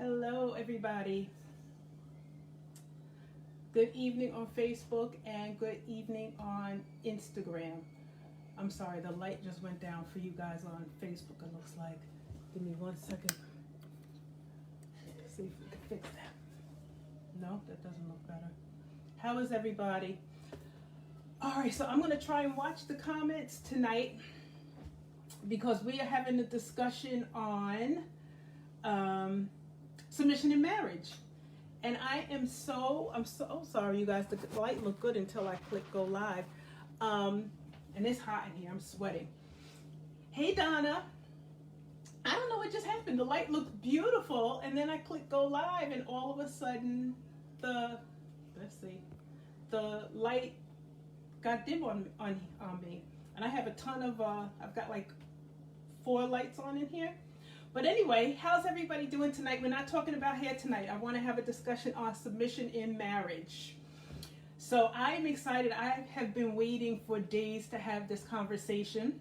Hello, everybody. Good evening on Facebook and good evening on Instagram. I'm sorry, the light just went down for you guys on Facebook, it looks like. Give me 1 second. See if we can fix that. No, that doesn't look better. How is everybody? All right, so I'm going to try and watch the comments tonight because we are having a discussion on submission in marriage. And I'm so sorry, you guys. The light looked good until I clicked go live. And it's hot in here. I'm sweating. Hey, Donna. I don't know what just happened. The light looked beautiful, and then I clicked go live, and all of a sudden, the light got dim on me. And I have a ton of, I've got like 4 lights on in here. But anyway, how's everybody doing tonight? We're not talking about hair tonight. I want to have a discussion on submission in marriage. So I'm excited. I have been waiting for days to have this conversation.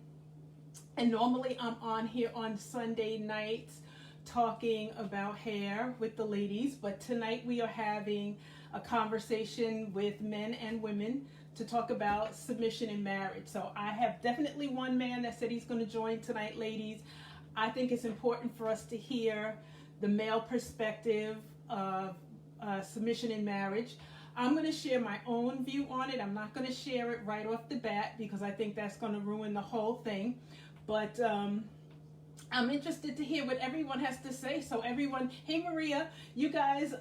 And normally I'm on here on Sunday nights talking about hair with the ladies. But tonight we are having a conversation with men and women to talk about submission in marriage. So I have definitely one man that said he's going to join tonight, ladies. I think it's important for us to hear the male perspective of submission in marriage. I'm going to share my own view on it. I'm not going to share it right off the bat because I think that's going to ruin the whole thing. But I'm interested to hear what everyone has to say. So everyone, hey Maria, you guys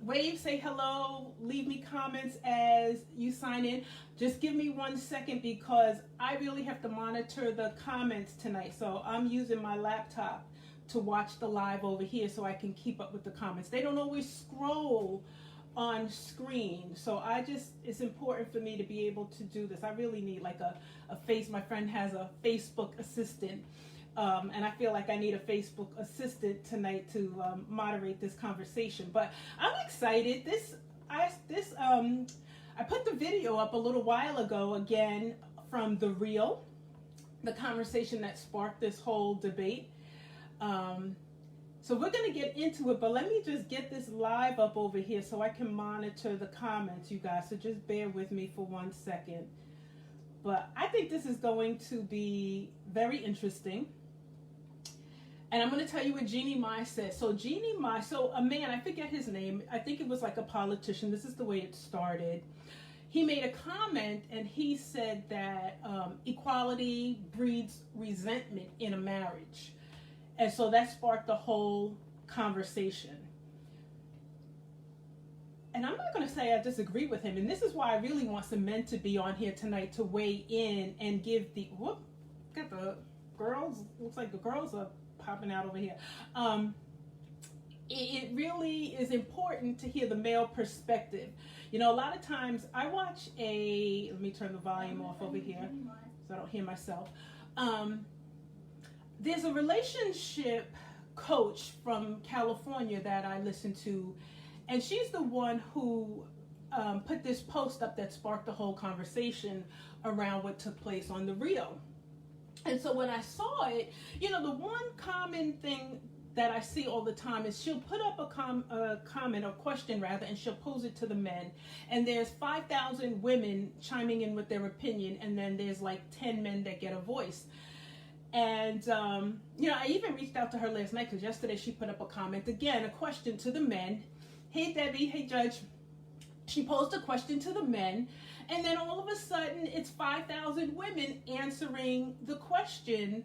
wave, say hello, leave me comments as you sign in. Just give me 1 second because I really have to monitor the comments tonight. So I'm using my laptop to watch the live over here so I can keep up with the comments. They don't always scroll on screen. So it's important for me to be able to do this. I really need like a face. My friend has a Facebook assistant. And I feel like I need a Facebook assistant tonight to moderate this conversation. But I'm excited. I put the video up a little while ago again from the reel, the conversation that sparked this whole debate. So we're going to get into it, but let me just get this live up over here so I can monitor the comments, you guys. So just bear with me for 1 second. But I think this is going to be very interesting. And I'm going to tell you what Jeannie Mai said. So Jeannie Mai, so a man, I forget his name. I think it was like a politician. This is the way it started. He made a comment and he said that equality breeds resentment in a marriage. And so that sparked the whole conversation. And I'm not going to say I disagree with him. And this is why I really want some men to be on here tonight to weigh in and give the, got the girls, looks like the girls are popping out over here. It really is important to hear the male perspective. You know, a lot of times I watch let me turn the volume off over here so I don't hear myself. There's a relationship coach from California that I listen to, and she's the one who put this post up that sparked the whole conversation around what took place on the reel. And so when I saw it, you know, the one common thing that I see all the time is she'll put up a comment or question rather, and she'll pose it to the men. And there's 5,000 women chiming in with their opinion, and then there's like 10 men that get a voice. And, you know, I even reached out to her last night because yesterday she put up a comment, again, a question to the men. Hey, Debbie, hey, Judge. She posed a question to the men, and then all of a sudden it's 5,000 women answering the question.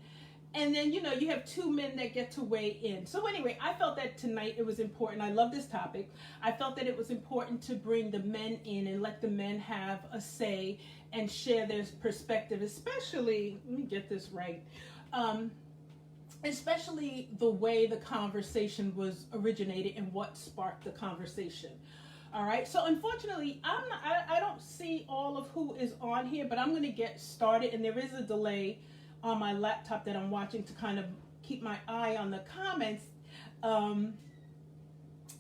And then, you know, you have 2 men that get to weigh in. So anyway, I felt that tonight it was important. I love this topic. I felt that it was important to bring the men in and let the men have a say and share their perspective, especially, let me get this right, especially the way the conversation was originated and what sparked the conversation. All right, so unfortunately, I don't see all of who is on here, but I'm going to get started, and there is a delay on my laptop that I'm watching to kind of keep my eye on the comments.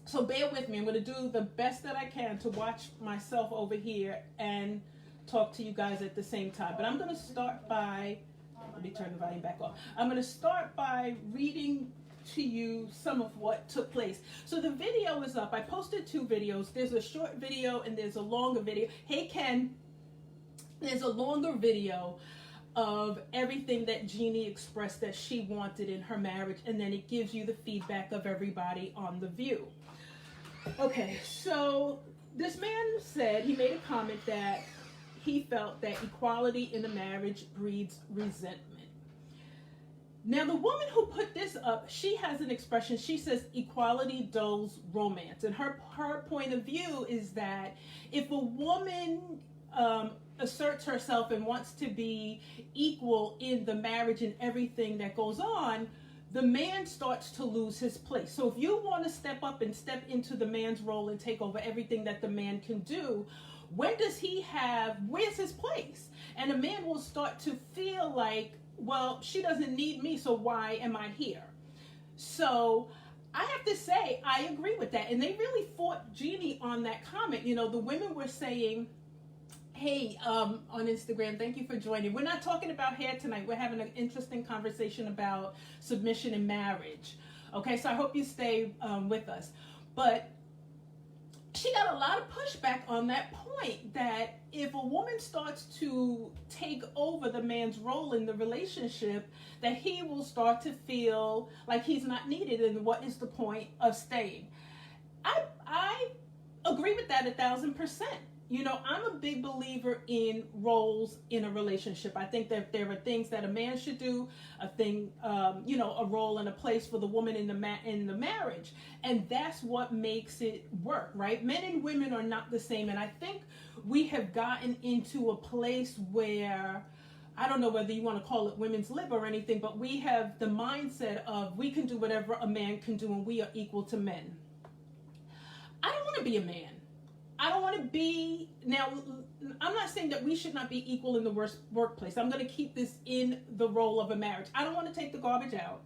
So bear with me. I'm going to do the best that I can to watch myself over here and talk to you guys at the same time. But I'm going to start by, let me turn the volume back off. I'm going to start by reading to you some of what took place. So the video is up. I posted 2 videos. There's a short video and there's a longer video. Hey Ken, there's a longer video of everything that Jeannie expressed that she wanted in her marriage, and then it gives you the feedback of everybody on The View. Okay, so this man said, he made a comment that he felt that equality in a marriage breeds resentment. Now, the woman who put this up, she has an expression. She says equality dulls romance. And her point of view is that if a woman asserts herself and wants to be equal in the marriage and everything that goes on, the man starts to lose his place. So if you want to step up and step into the man's role and take over everything that the man can do, where's his place? And a man will start to feel like, well, she doesn't need me, so why am I here? So I have to say, I agree with that. And they really fought Jeannie on that comment. You know, the women were saying, hey, on Instagram, thank you for joining. We're not talking about hair tonight. We're having an interesting conversation about submission in marriage. Okay, so I hope you stay with us. But she got a lot of pushback on that point, that if a woman starts to take over the man's role in the relationship, that he will start to feel like he's not needed, and what is the point of staying? I agree with that 1,000%. You know, I'm a big believer in roles in a relationship. I think that there are things that a man should do, a role and a place for the woman in the marriage, and that's what makes it work, right? Men and women are not the same, and I think we have gotten into a place where, I don't know whether you want to call it women's lib or anything, but we have the mindset of we can do whatever a man can do and we are equal to men. I don't want to be a man. I don't want to be, now, I'm not saying that we should not be equal in the workplace. I'm going to keep this in the role of a marriage. I don't want to take the garbage out.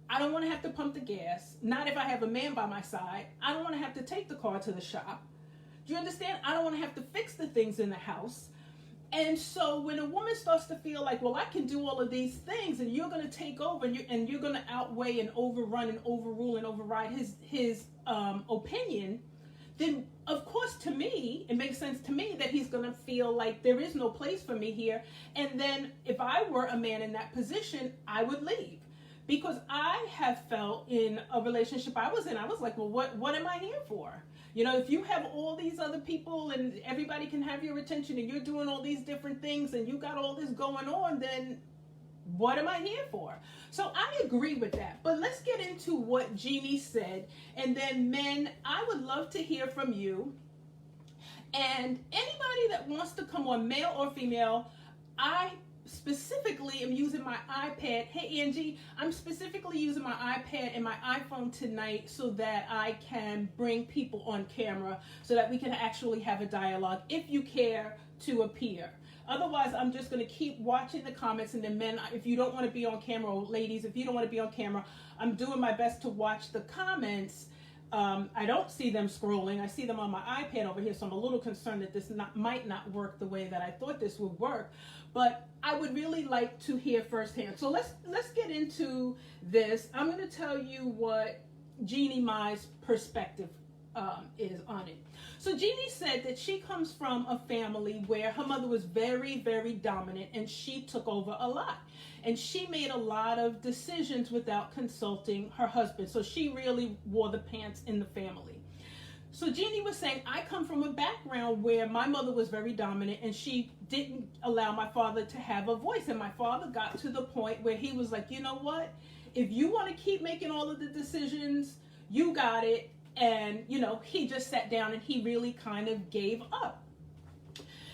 I don't want to have to pump the gas. Not if I have a man by my side. I don't want to have to take the car to the shop. Do you understand? I don't want to have to fix the things in the house. And so when a woman starts to feel like, well, I can do all of these things, and you're going to take over, and you're going to outweigh and overrun and overrule and override his opinion, then of course to me, it makes sense to me that he's going to feel like there is no place for me here. And then if I were a man in that position, I would leave. Because I have felt in a relationship I was in, I was like, well, what am I here for? You know, if you have all these other people and everybody can have your attention and you're doing all these different things and you got all this going on, then what am I here for? So I agree with that. But let's get into what Jeannie said. And then men, I would love to hear from you. And anybody that wants to come on, male or female, I specifically am using my iPad. Hey Angie, I'm specifically using my iPad and my iPhone tonight so that I can bring people on camera so that we can actually have a dialogue if you care to appear. Otherwise, I'm just going to keep watching the comments, and then men, if you don't want to be on camera, or ladies, if you don't want to be on camera, I'm doing my best to watch the comments. I don't see them scrolling. I see them on my iPad over here, so I'm a little concerned that this might not work the way that I thought this would work. But I would really like to hear firsthand. So let's get into this. I'm going to tell you what Jeannie Mai's perspective is on it. So Jeannie said that she comes from a family where her mother was very, very dominant, and she took over a lot. And she made a lot of decisions without consulting her husband. So she really wore the pants in the family. So Jeannie was saying, I come from a background where my mother was very dominant and she didn't allow my father to have a voice. And my father got to the point where he was like, you know what? If you want to keep making all of the decisions, you got it. And, you know, he just sat down and he really kind of gave up.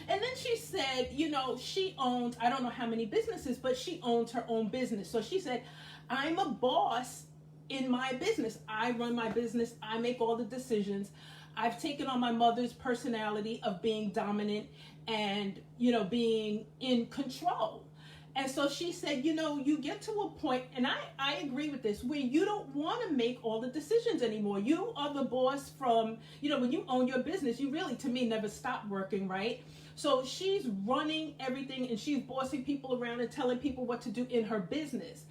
And then she said, you know, she owns, I don't know how many businesses, but she owns her own business. So she said, I'm a boss in my business. I run my business. I make all the decisions. I've taken on my mother's personality of being dominant and, you know, being in control. And so she said, you know, you get to a point, and I agree with this, where you don't want to make all the decisions anymore. You are the boss from, you know, when you own your business, you really, to me, never stop working, right? So she's running everything and she's bossing people around and telling people what to do in her business.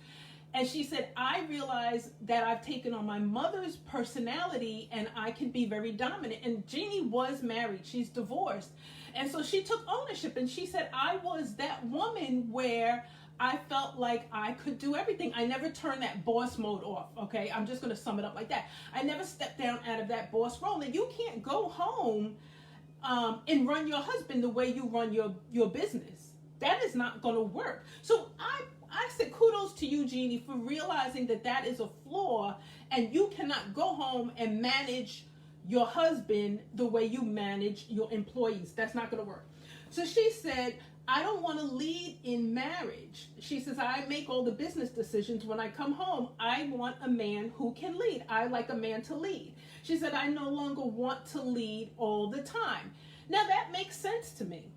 And she said, I realize that I've taken on my mother's personality and I can be very dominant. And Jeannie was married. She's divorced. And so she took ownership and she said, I was that woman where I felt like I could do everything. I never turned that boss mode off. Okay. I'm just going to sum it up like that. I never stepped down out of that boss role. And you can't go home and run your husband the way you run your business. That is not going to work. So I said kudos to you, Jeannie, for realizing that that is a flaw and you cannot go home and manage your husband the way you manage your employees. That's not going to work. So she said, I don't want to lead in marriage. She says, I make all the business decisions. When I come home, I want a man who can lead. I like a man to lead. She said, I no longer want to lead all the time. Now that makes sense to me.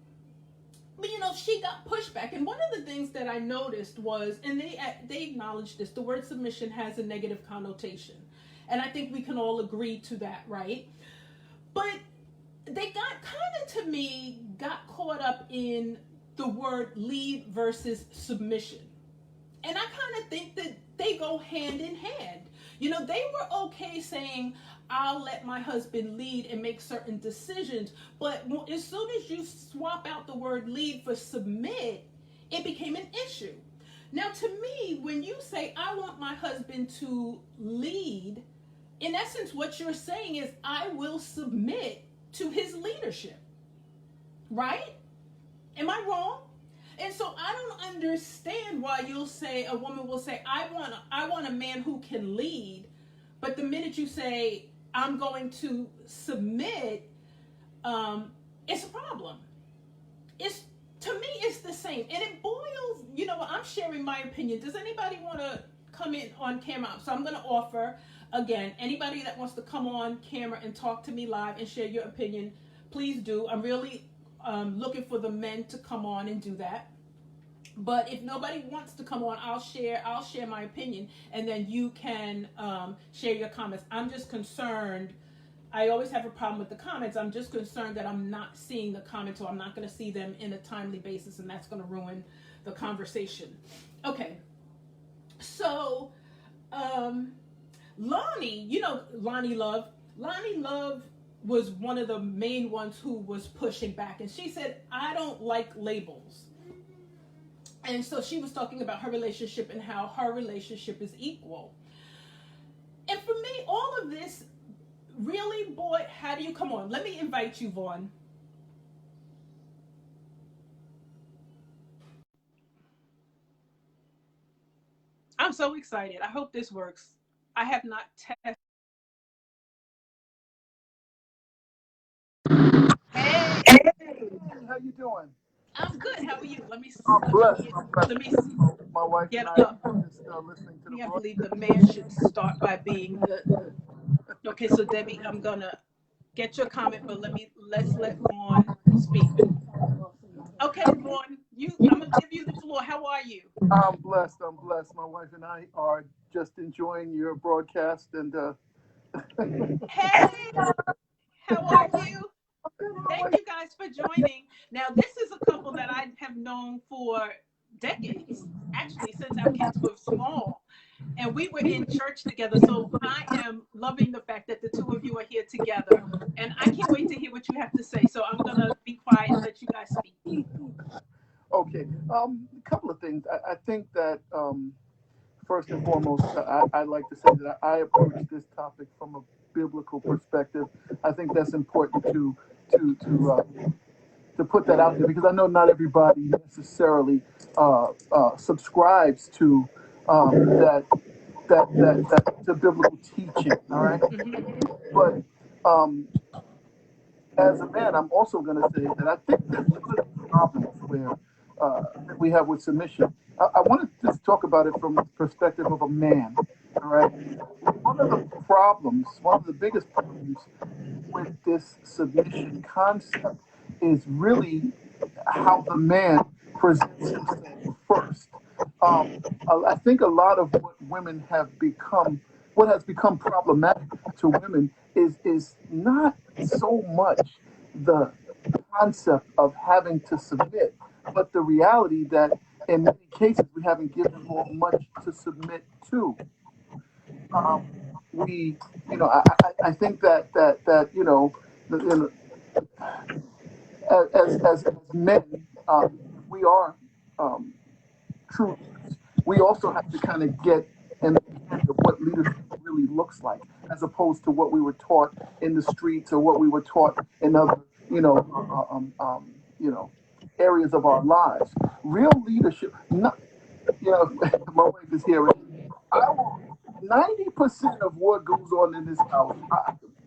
But, you know, she got pushback. And one of the things that I noticed was, and they acknowledged this, the word submission has a negative connotation. And I think we can all agree to that, right? But they got kind of, to me, got caught up in the word lead versus submission. And I kind of think that they go hand in hand. You know, they were okay saying, I'll let my husband lead and make certain decisions. But as soon as you swap out the word lead for submit, it became an issue. Now, to me, when you say, I want my husband to lead, in essence, what you're saying is, I will submit to his leadership. Right? Am I wrong? And so I don't understand why a woman will say, I want a man who can lead. But the minute you say, I'm going to submit, it's a problem. To me, it's the same. And it boils, you know, I'm sharing my opinion. Does anybody want to come in on camera? So I'm going to offer, again, anybody that wants to come on camera and talk to me live and share your opinion, please do. I'm really looking for the men to come on and do that. But if nobody wants to come on, I'll share my opinion, and then you can share your comments. I'm just concerned. I always have a problem with the comments. I'm just concerned that I'm not seeing the comments, or I'm not going to see them in a timely basis, and that's going to ruin the conversation. Okay. So, Lonnie, you know, Lonnie Love was one of the main ones who was pushing back, and she said, I don't like labels. And so she was talking about her relationship and how her relationship is equal. And for me, all of this really, boy, how do you come on? Let me invite you, Vaughn. I'm so excited. I hope this works. I have not tested. Hey, How you doing? I'm good. How are you? Let me I'm blessed. let me My wife get and I up. are just listening to the I believe broadcast. the man should start by being the. Okay, so Debbie, I'm gonna get your comment, but let's let Vaughn speak. Okay, Vaughn, I'm gonna give you the floor. How are you? I'm blessed. I'm blessed. My wife and I are just enjoying your broadcast, and Hey, how are you? Thank you guys for joining. Now, this is a couple that I have known for decades, actually, since our kids were small. And we were in church together. So I am loving the fact that the two of you are here together. And I can't wait to hear what you have to say. So I'm going to be quiet and let you guys speak. okay. A couple of things. I think that first and foremost, I'd like to say that I approach this topic from a biblical perspective. I think that's important to put that out there, because I know not everybody necessarily subscribes to that's a biblical teaching. All right, but as a man, I'm also going to say that I think there's one of the problems where that we have with submission. I want to just talk about it from the perspective of a man. All right, one of the problems, one of the biggest problems with this submission concept is really how the man presents himself first. I think a lot of what women have become, what has become problematic to women, is not so much the concept of having to submit, but the reality that in many cases, we haven't given more much to submit to. Um, we, I think that the, as men, we are um, true leaders. We also have to kind of get an understanding of what leadership really looks like, as opposed to what we were taught in the streets or what we were taught in other, areas of our lives. Real leadership, not, my wife is here. I will, 90% of what goes on in this house,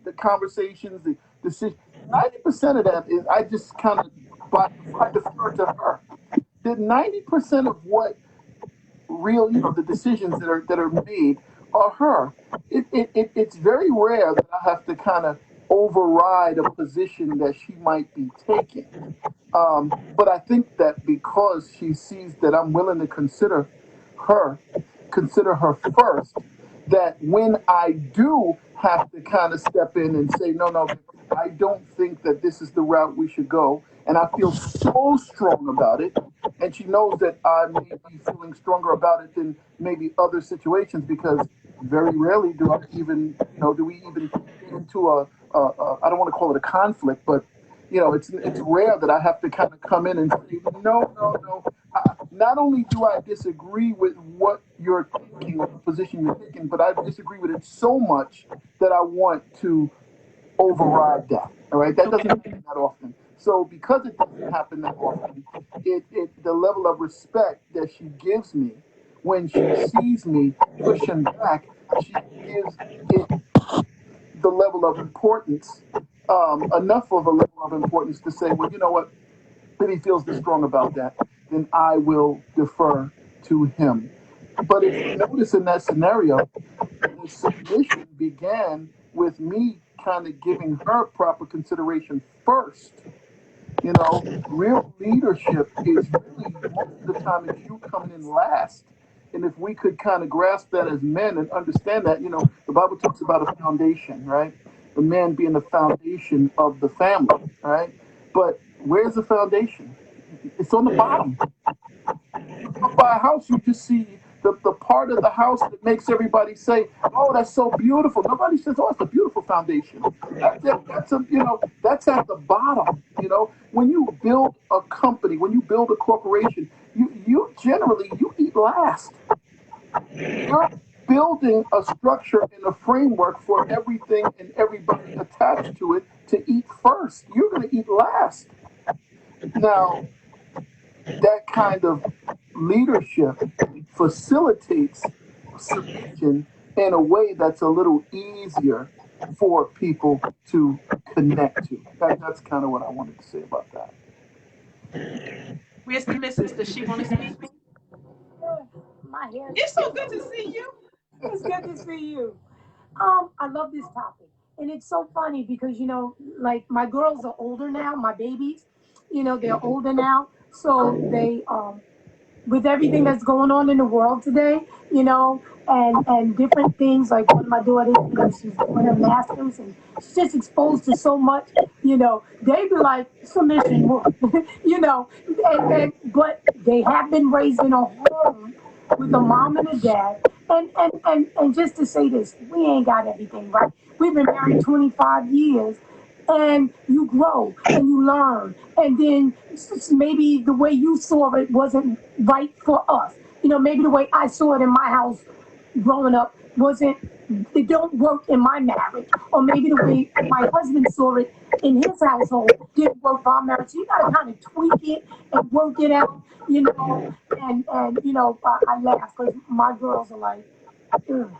the conversations, the decisions, 90% of that is I just kind of, I defer to her. The 90% of what real, the decisions that are made are her. It's very rare that I have to kind of override a position that she might be taking. But I think that because she sees that I'm willing to her, consider her first, that when I do have to kind of step in and say, no, no, I don't think that this is the route we should go, and I feel so strong about it, and she knows that I may be feeling stronger about it than maybe other situations, because very rarely do we even get into I don't want to call it a conflict, but it's rare that I have to kind of come in and say, no, no, no. Not only do I disagree with what you're thinking or the position you're taking, but I disagree with it so much that I want to override that. All right, that doesn't happen that often. So because it doesn't happen that often, the level of respect that she gives me when she sees me pushing back, she gives it the level of importance, enough of a level of importance to say, well, you know what, if he feels this strong about that, then I will defer to him. But if you notice in that scenario, the submission began with me kind of giving her proper consideration first. Real leadership is really most of the time it's you coming in last. And if we could kind of grasp that as men and understand that, the Bible talks about a foundation, right? The man being the foundation of the family, right? But where's the foundation? It's on the bottom. You walk by a house, you just see the part of the house that makes everybody say, "Oh, that's so beautiful." Nobody says, "Oh, it's a beautiful foundation." That's at the bottom. When you build a company, when you build a corporation, you generally you eat last. You're building a structure and a framework for everything and everybody attached to it to eat first. You're going to eat last. Now, that kind of leadership facilitates submission in a way that's a little easier for people to connect to. That's kind of what I wanted to say about that. Where's the missus? Does she want to speak? My hair. It's so good to see you. It's good to see you. I love this topic, and it's so funny because like my girls are older now. My babies, they're older now, so they with everything that's going on in the world today, and different things. Like one of my daughters, she's doing her masters, and she's just exposed to so much. They be like submission more, but they have been raised in a home with a mom and a dad. And just to say this, we ain't got everything right. We've been married 25 years, and you grow and you learn, and then maybe the way you saw it wasn't right for us. Maybe the way I saw it in my house growing up wasn't, it don't work in my marriage, or maybe the way my husband saw it in his household didn't work for our marriage. So you gotta kind of tweak it and work it out, I laugh because my girls are like, "Ugh,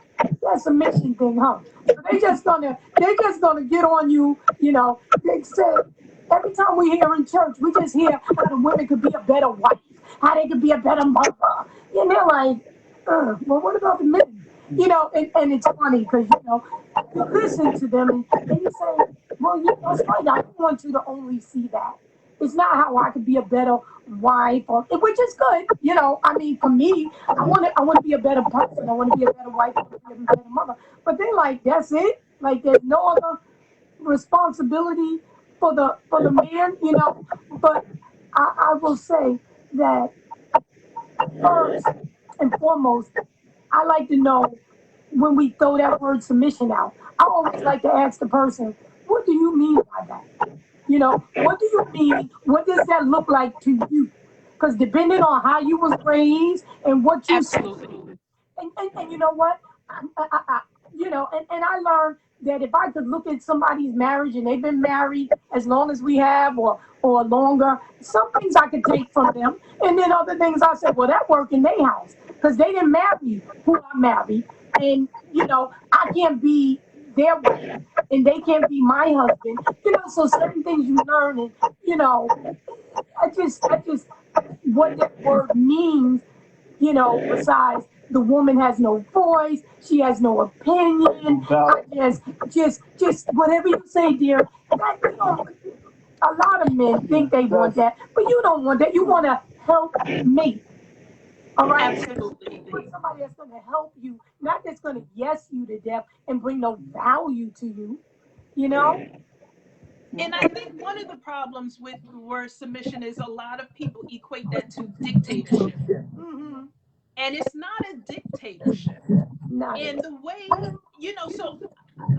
that's a mission thing, huh?" So they just gonna get on you, They said every time we hear in church, we just hear how the women could be a better wife, how they could be a better mother. And they're like, well, what about the men? And it's funny because you listen to them and you say, well, that's right. I don't want you to only see that. It's not how I could be a better wife, which is good. I mean, for me, I want to be a better person. I want to be a better wife. I want to be a better mother. But they like, that's it. Like, there's no other responsibility for the man. But I will say that first and foremost, I like to know when we throw that word submission out. I always like to ask the person, what do you mean by that? You know, what do you mean? What does that look like to you? Because depending on how you was raised and what you see, Absolutely. and you know what? You know, and I learned that if I could look at somebody's marriage and they've been married as long as we have or longer, some things I could take from them. And then other things I said, well, that worked in their house because they didn't marry who I married. And, you know, I can't be their wife and they can't be my husband. You know, so certain things you learn and, you know, I just, what that word means, you know, besides the woman has no voice, she has no opinion. I just whatever you say, dear. That, you know, a lot of men think they want that, but you don't want that. You want to help mate. All right? Absolutely. You want somebody that's going to help you, not that's going to yes you to death and bring no value to you. You know? And I think one of the problems with the word submission is a lot of people equate that to dictatorship. Mm-hmm. And it's not a dictatorship. Not And it. the way, so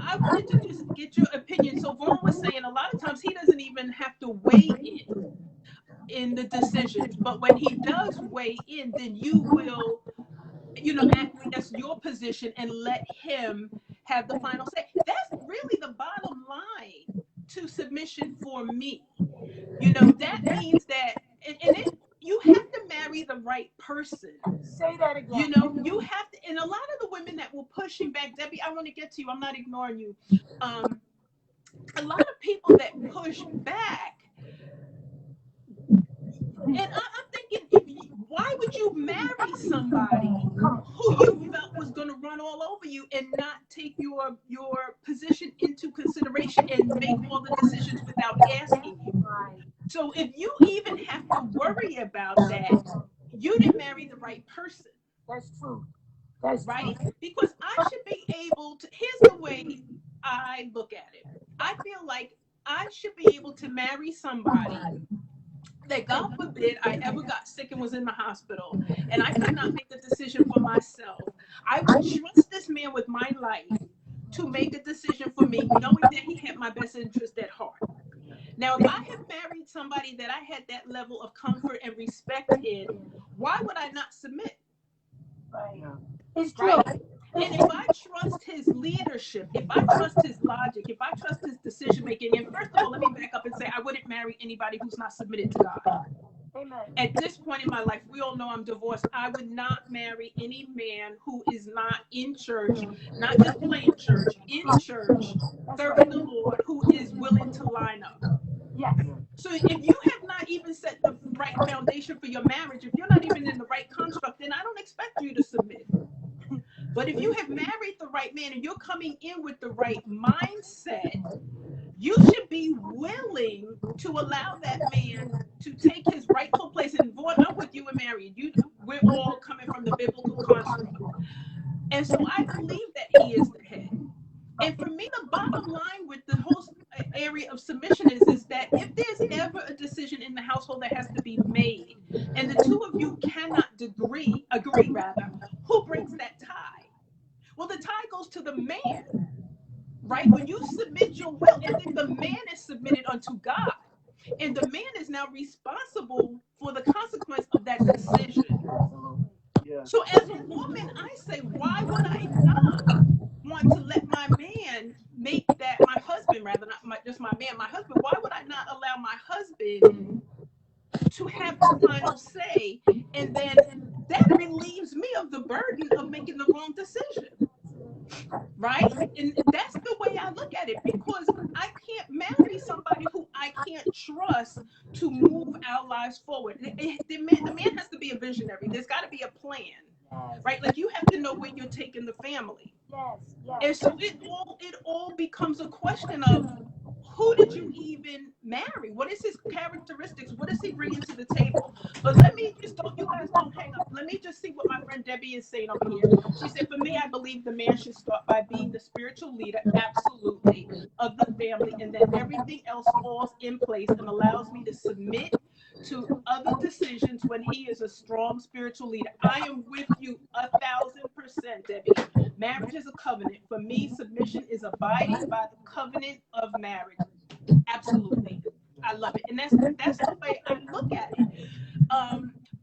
I wanted to just get your opinion. So Vaughn was saying a lot of times he doesn't even have to weigh in the decisions. But when he does weigh in, then you will, acquiesce your position and let him have the final say. That's really the bottom line to submission for me. That means that, and it, you have to marry the right person. Say that again. You have to, and a lot of the women that were pushing back, Debbie, I want to get to you. I'm not ignoring you. A lot of people that push back, and I'm thinking, why would you marry somebody who you felt was going to run all over you and not take your position into consideration and make all the decisions without asking you? Right. So if you even have to worry about that, you didn't marry the right person. That's true. That's Right? true. Because I should be able to, here's the way I look at it. I feel like I should be able to marry somebody that, God forbid, I ever got sick and was in the hospital and I could not make a decision for myself. I would trust this man with my life to make a decision for me, knowing that he had my best interest at heart. Now, if I had married somebody that I had that level of comfort and respect in, why would I not submit? Right. It's true. Right? And if I trust his leadership, if I trust his logic, if I trust his decision making, and first of all, let me back up and say I wouldn't marry anybody who's not submitted to God. Amen. At this point in my life, we all know I'm divorced. I would not marry any man who is not in church, not just playing church, in church, serving the Lord, who is willing to line up. Yes. So if you have not even set the right foundation for your marriage, if you're not even in the right construct, then I don't expect you to submit. But if you have married the right man and you're coming in with the right mindset, you should be willing to allow that man to take his rightful place. And Vaughn, I'm with you and Mary. We're all coming from the biblical construct. And so I believe that he is the head. And for me, the bottom line with the whole area of submission is that if there's ever a decision in the household that has to be made, and the two of you cannot agree, who breaks that tie? Well, the tie goes to the man, right? When you submit your will, and then the man is submitted unto God, and the man is now responsible for the consequence of that decision. Yeah. So as a woman, I say, why would I not want to let my man make that, my husband, rather, not just my man, my husband, why would I not allow my husband to have the final say? And then that relieves me of the burden of making the wrong decision. Right? And that's the way I look at it, because I can't marry somebody who I can't trust to move our lives forward. The man has to be a visionary. There's got to be a plan, right? Like, you have to know where you're taking the family. Yes. Yes. And so it all becomes a question of, who did you even marry? What is his characteristics? What is he bringing to the table? But let me just, you guys don't hang up. Let me just see what my friend Debbie is saying over here. She said, for me, I believe the man should start by being the spiritual leader, absolutely, of the family, and then everything else falls in place and allows me to submit to other decisions when he is a strong spiritual leader. I am with you 1,000%, Debbie. Marriage is a covenant. For me, submission is abiding by the covenant of marriage. Absolutely. I love it. And that's the way I look at it.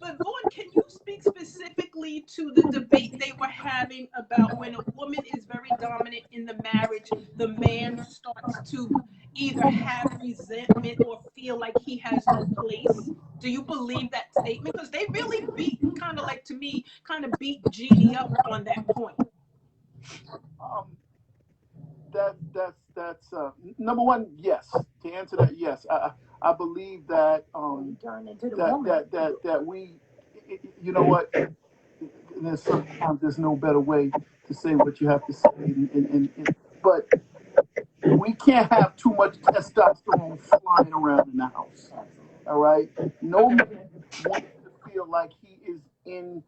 But Vaughn, can you speak specifically to the debate they were having about when a woman is very dominant in the marriage, the man starts to either have resentment or feel like he has no place? Do you believe that statement? Because they really beat, kind of like to me, kind of beat Jeannie up on that point. Um, that's number one. Yes, to answer that, yes, I believe that Turn into the that woman. that we, you know what? There's sometimes there's no better way to say what you have to say, but we can't have too much testosterone flying around in the house. All right, no man wants to feel like he is in,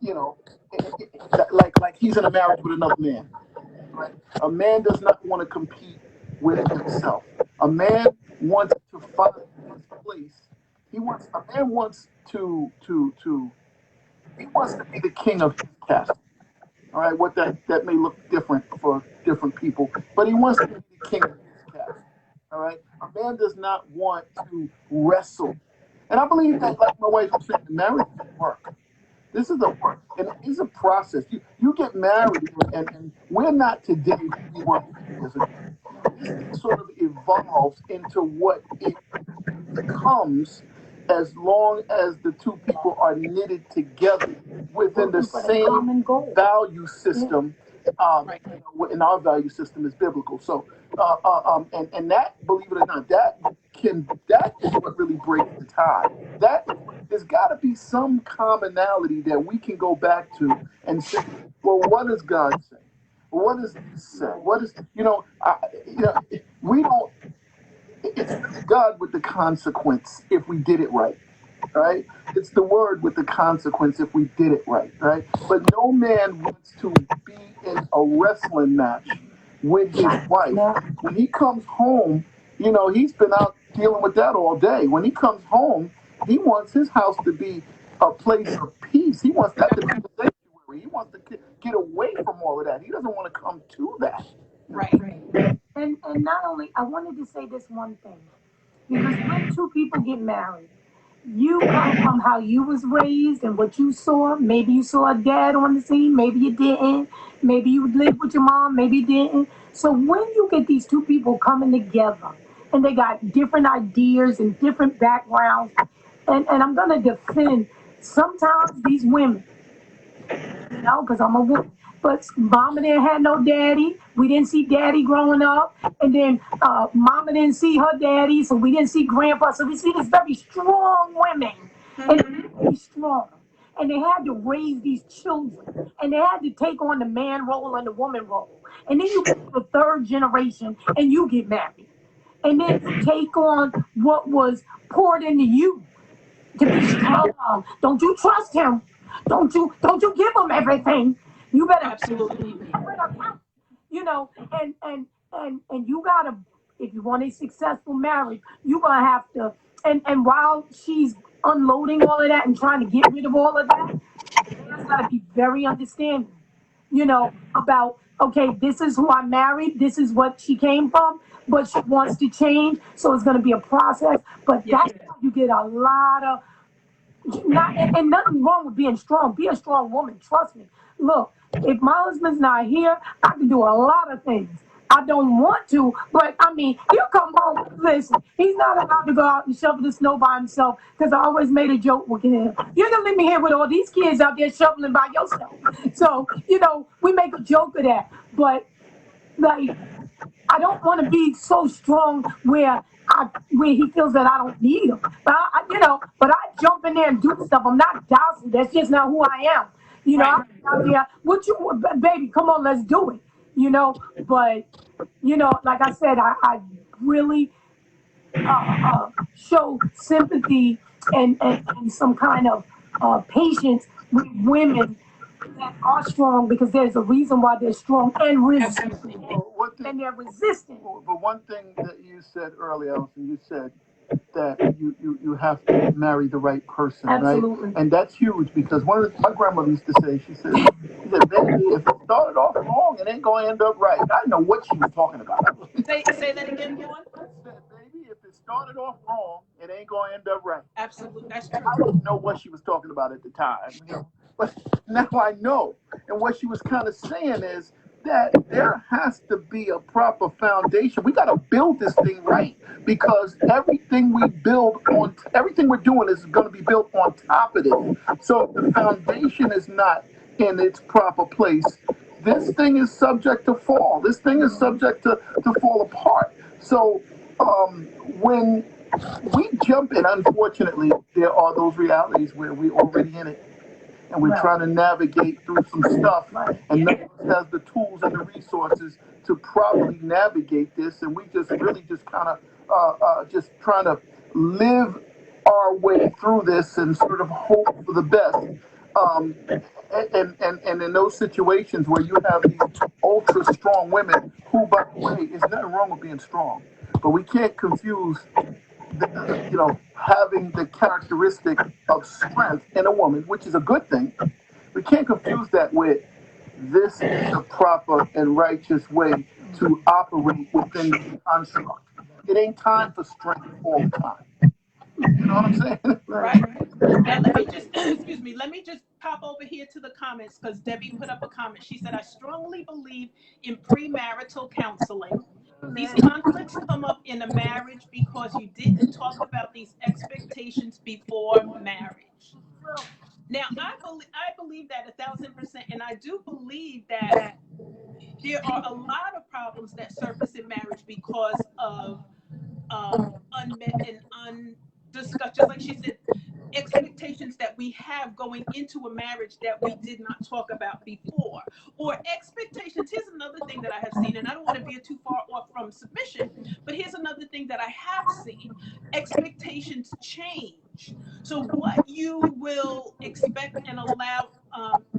you know, like he's in a marriage with another man. Right? A man does not want to compete with himself. A man wants to find his place. A man wants to he wants to be the king of his castle. All right, what that may look different for different people, but he wants to be the king of his castle. All right, a man does not want to wrestle, and I believe that, like my wife was saying, marriage is work. This is a work, and it is a process. You get married, and we're not today who we were years ago. This thing sort of evolves into what it becomes as long as the two people are knitted together within the same value system. Right. In our value system is biblical. So, and that, believe it or not, that is what really breaks the tie. That there's got to be some commonality that we can go back to and say, well, what does God say? What does this say? What is we don't. It's God with the consequence if we did it right. Right? It's the word with the consequence if we did it right. Right? But no man wants to be in a wrestling match with his wife. When he comes home, he's been out dealing with that all day. When he comes home, he wants his house to be a place of peace. He wants that to be the sanctuary. He wants to get away from all of that. He doesn't want to come to that. Right. And not only, I wanted to say this one thing. Because when two people get married, you come from how you was raised and what you saw. Maybe you saw a dad on the scene, maybe you didn't. Maybe you lived with your mom, maybe you didn't. So when you get these two people coming together and they got different ideas and different backgrounds, and I'm gonna defend sometimes these women, because I'm a woman. But mama didn't have no daddy. We didn't see daddy growing up. And then mama didn't see her daddy, so we didn't see grandpa. So we see these very strong women. And they're very strong. And they had to raise these children. And they had to take on the man role and the woman role. And then you get to the third generation and you get married. And then you take on what was poured into you to be strong. Don't you trust him? Don't you give him everything? You better Absolutely. and you gotta, if you want a successful marriage, you gonna have to, and while she's unloading all of that and trying to get rid of all of that, you gotta be very understanding, about, okay, this is who I married, this is what she came from, but she wants to change, so it's gonna be a process. But that's how you get a lot of, and nothing wrong with being strong. Be a strong woman. Trust me. Look, if my husband's not here, I can do a lot of things. I don't want to, but I mean, he'll come home. Listen, he's not allowed to go out and shovel the snow by himself because I always made a joke with him. You're gonna leave me here with all these kids out there shoveling by yourself. So, we make a joke of that. But like, I don't want to be so strong where he feels that I don't need him. But but I jump in there and do stuff. I'm not docile. That's just not who I am. I'm out there. What you, baby? Come on, let's do it. But like I said, I really show sympathy and some kind of patience with women that are strong, because there's a reason why they're strong and resistant. Absolutely. Well, And they're resistant. but one thing that you said earlier, Allison, you said that you have to marry the right person, Absolutely. right? And that's huge because my grandmother used to say, she said, baby, if it started off wrong, it ain't gonna end up right. I know what she was talking about. Say that again, Vaughn. I said, baby, if it started off wrong, it ain't gonna end up right. Absolutely, that's I true. didn't know what she was talking about at the time, but now I know. And what she was kind of saying is that there has to be a proper foundation. We got to build this thing right because everything we build on, everything we're doing is going to be built on top of it. So if the foundation is not in its proper place, this thing is subject to fall. This thing is subject to fall apart. So when we jump in, unfortunately, there are those realities where we're already in it and we're trying to navigate through some stuff, and none of us has the tools and the resources to properly navigate this, and we just really just kind of just trying to live our way through this and sort of hope for the best. Um, and in those situations where you have these ultra strong women, who, by the way, is nothing wrong with being strong, but we can't confuse having the characteristic of strength in a woman, which is a good thing. We can't confuse that with this is the proper and righteous way to operate within the construct. It ain't time for strength all the time. You know what I'm saying? Right. Now let me just excuse me. Let me just pop over here to the comments because Debbie put up a comment. She said, "I strongly believe in premarital counseling. These conflicts come up in a marriage because you didn't talk about these expectations before marriage." Now I believe that 1,000%, and I do believe that there are a lot of problems that surface in marriage because of unmet and undiscussed, just like she said, expectations that we have going into a marriage that we did not talk about before, or expectations. Here's another thing that I have seen, and I don't want to veer too far off from submission, but here's another thing that I have seen. Expectations change. So what you will expect and allow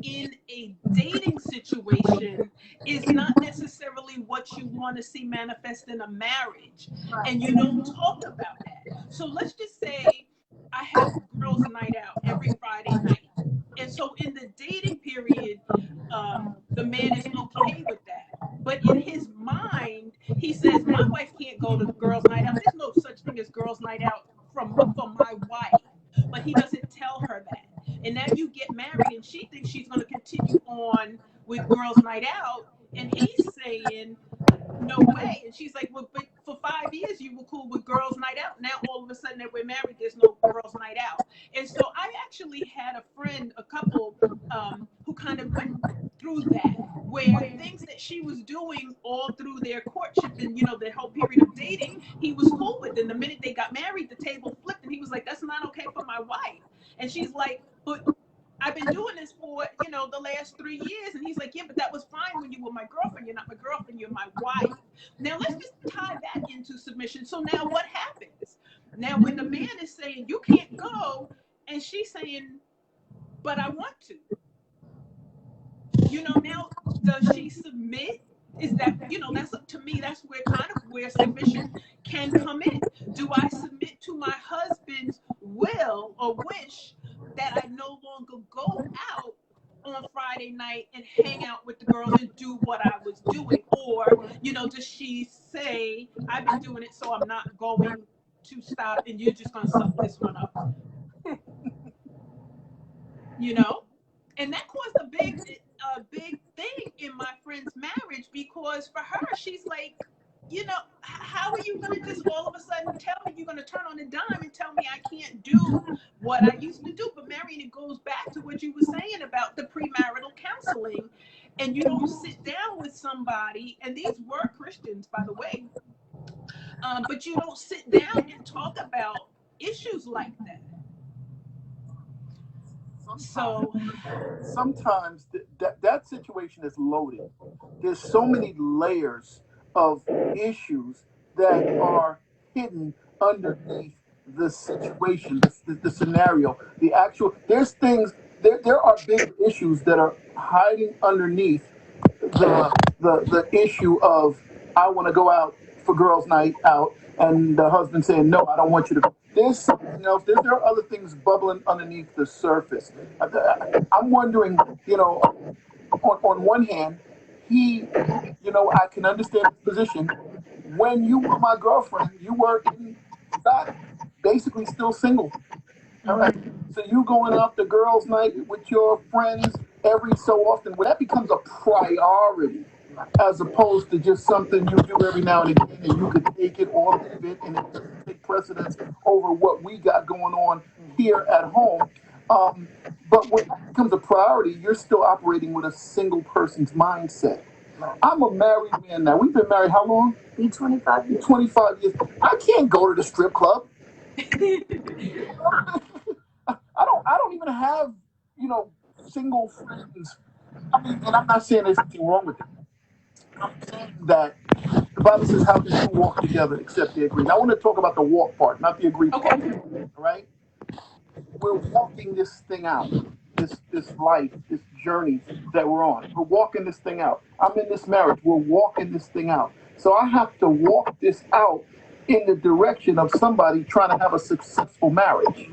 in a dating situation is not necessarily what you want to see manifest in a marriage, and you don't talk about that. So let's just say I have girls' night out every Friday night. And so in the dating period, the man is okay with that. But in his mind, he says, my wife can't go to girls' night out. There's no such thing as girls' night out from my wife. But he doesn't tell her that. And now you get married and she thinks she's going to continue on with girls' night out. And he's saying, no way. And she's like, well, but for 5 years you were cool with girls' night out. Now all of a sudden that we're married, there's no girls' night out. And so I actually had a friend, a couple, who kind of went through that, where things that she was doing all through their courtship and the whole period of dating, he was cool with. And the minute they got married, the table flipped, and he was like, that's not okay for my wife. And she's like, but I've been doing this for, the last 3 years. And he's like, yeah, but that was fine when you were my girlfriend. You're not my girlfriend, you're my wife. Now let's just tie that into submission. So now what happens? Now when the man is saying, you can't go, and she's saying, but I want to. Now does she submit? Is that, that's to me, that's where submission can come in. Do I submit to my husband's will or wish that I no longer go out on Friday night and hang out with the girls and do what I was doing? Or, does she say, I've been doing it, so I'm not going to stop, and you're just going to suck this one up? And that caused a big thing in my friend's marriage, because for her, she's like, how are you going to just all of a sudden tell me you're going to turn on a dime and tell me I can't do what I used to do? But Marion, it goes back to what you were saying about the premarital counseling, and you don't sit down with somebody, and these were Christians, by the way, but you don't sit down and talk about issues like that. So sometimes that situation is loaded. There's so many layers of issues that are hidden underneath the situation, the scenario, the actual. There's things. There are big issues that are hiding underneath the issue of I want to go out for girls' night out and the husband saying, no, I don't want you to go. There's something else. There are other things bubbling underneath the surface. I'm wondering, on one hand, I can understand his position. When you were my girlfriend, you were in fact basically still single. All right. So you going out to girls' night with your friends every so often, well, that becomes a priority as opposed to just something you do every now and again, and you could take it or leave it, and it doesn't take precedence over what we got going on here at home. Um, but when it becomes a priority, you're still operating with a single person's mindset. I'm a married man now. We've been married how long? 25 years. 25 years. I can't go to the strip club. I don't even have, single friends. I mean, and I'm not saying there's anything wrong with it. I'm saying that the Bible says, how can two walk together except they agree? Now, I want to talk about the walk part, not the agree part. Okay. All right? We're walking this thing out, this life, this journey that we're on. We're walking this thing out. I'm in this marriage. We're walking this thing out. So I have to walk this out in the direction of somebody trying to have a successful marriage.